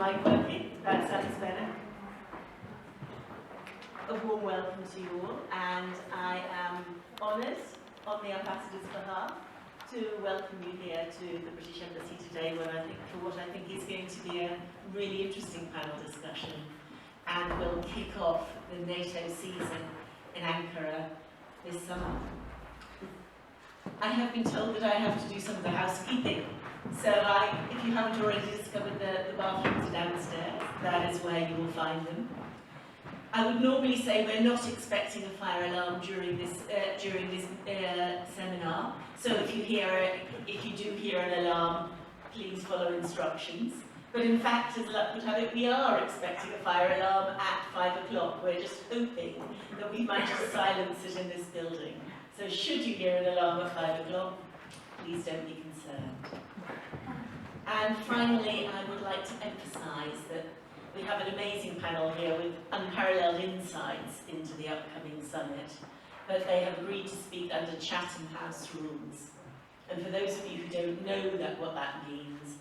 mic working? That sounds better. A warm welcome to you all, and I am honoured, on the Ambassador's behalf, to welcome you here to the British Embassy today for what I think is going to be a really interesting panel discussion, and will kick off the NATO season in Ankara this summer. I have been told that I have to do some of the housekeeping, so if you haven't already discovered the bathrooms are downstairs, that is where you will find them. I would normally say we're not expecting a fire alarm during this seminar, so if you do hear an alarm, please follow instructions. But in fact, as luck would have it, we are expecting a fire alarm at 5 o'clock. We're just hoping that we might just silence it in this building. So should you hear an alarm at 5 o'clock, please don't be concerned. And finally, I would like to emphasise that we have an amazing panel here with unparalleled insights into the upcoming summit, but they have agreed to speak under Chatham House rules. And for those of you who don't know what that means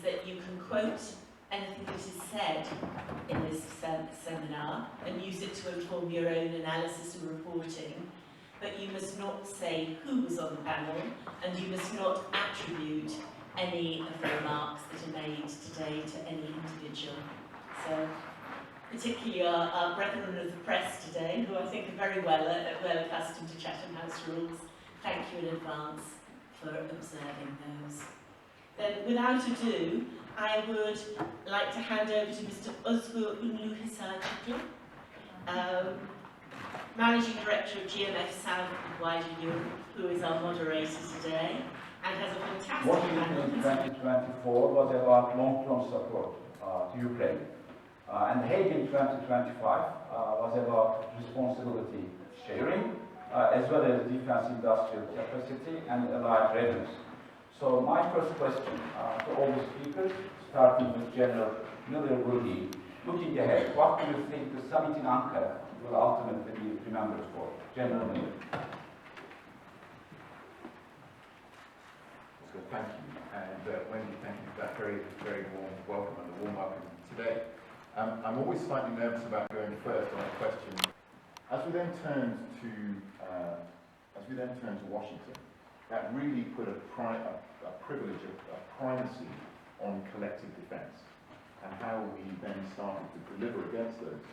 that you can quote anything that is said in this seminar and use it to inform your own analysis and reporting, but you must not say who was on the panel, and you must not attribute any of the remarks that are made today to any individual. So, particularly our brethren of the press today, who I think are very well accustomed to Chatham House rules, thank you in advance for observing those. Then, without ado, I would like to hand over to Mr. Özgür Ünlühisar, Managing Director of GMF South and Wider Europe, who is our moderator today, and has a fantastic Washington in 2024 was about long-term support to Ukraine. And Hague in 2025 was about responsibility sharing, as well as defense industrial capacity and allied readiness. So my first question to all the speakers, starting with General Miller, will be, looking ahead, what do you think the summit in Ankara will ultimately be remembered for? General Miller. So thank you, and Wendy, thank you for that very, very warm welcome and a warm welcome today. I'm always slightly nervous about going first on a question. As we then turned to Washington, that really put a privilege of primacy on collective defence, and how we then started to deliver against those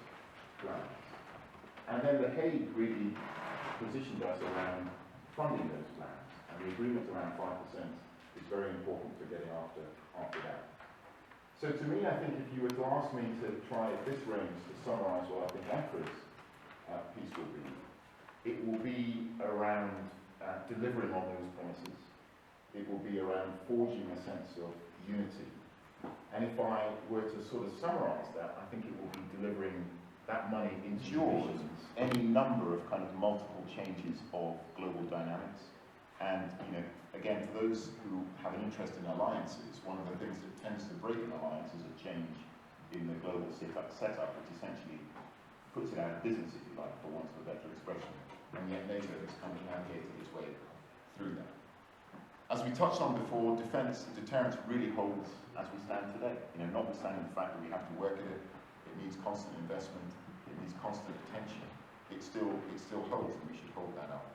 plans. And then The Hague really positioned us around funding those plans, and the agreement around 5% is very important for getting after that. So to me, I think if you were to ask me to try at this range to summarise what I think Ankara's piece will be, it will be around delivering on those promises. It will be around forging a sense of unity. And if I were to sort of summarise that, I think it will be delivering that money ensures any number of kind of multiple changes of global dynamics. And, again, for those who have an interest in alliances, one of the things that tends to break an alliance is a change in the global setup, which essentially puts it out of business, if you like, for want of a better expression. And yet NATO has kind of navigated its way through that. As we touched on before, deterrence really holds as we stand today. Notwithstanding the fact that we have to work at it, it needs constant investment, it needs constant attention. It still holds, and we should hold that up.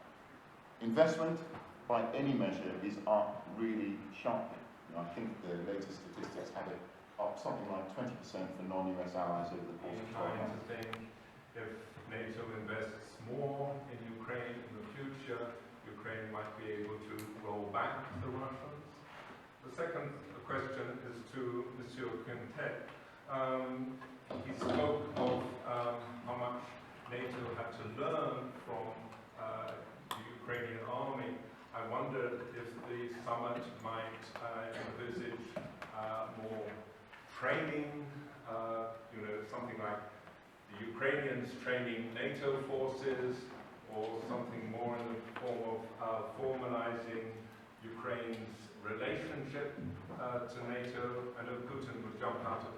Investment, by any measure, is up really sharply. I think the latest statistics have it up something like 20% for non-US allies over the course of 12 months. I think if NATO invests more in Ukraine in the future, Ukraine might be able to roll back the Russians. The second question is to Monsieur Quintet. He spoke of how much NATO had to learn from the Ukrainian army. I wondered if the summit might envisage more training, something like the Ukrainians training NATO forces, or something more in the form of formalizing Ukraine's relationship to NATO. I know Putin would jump out at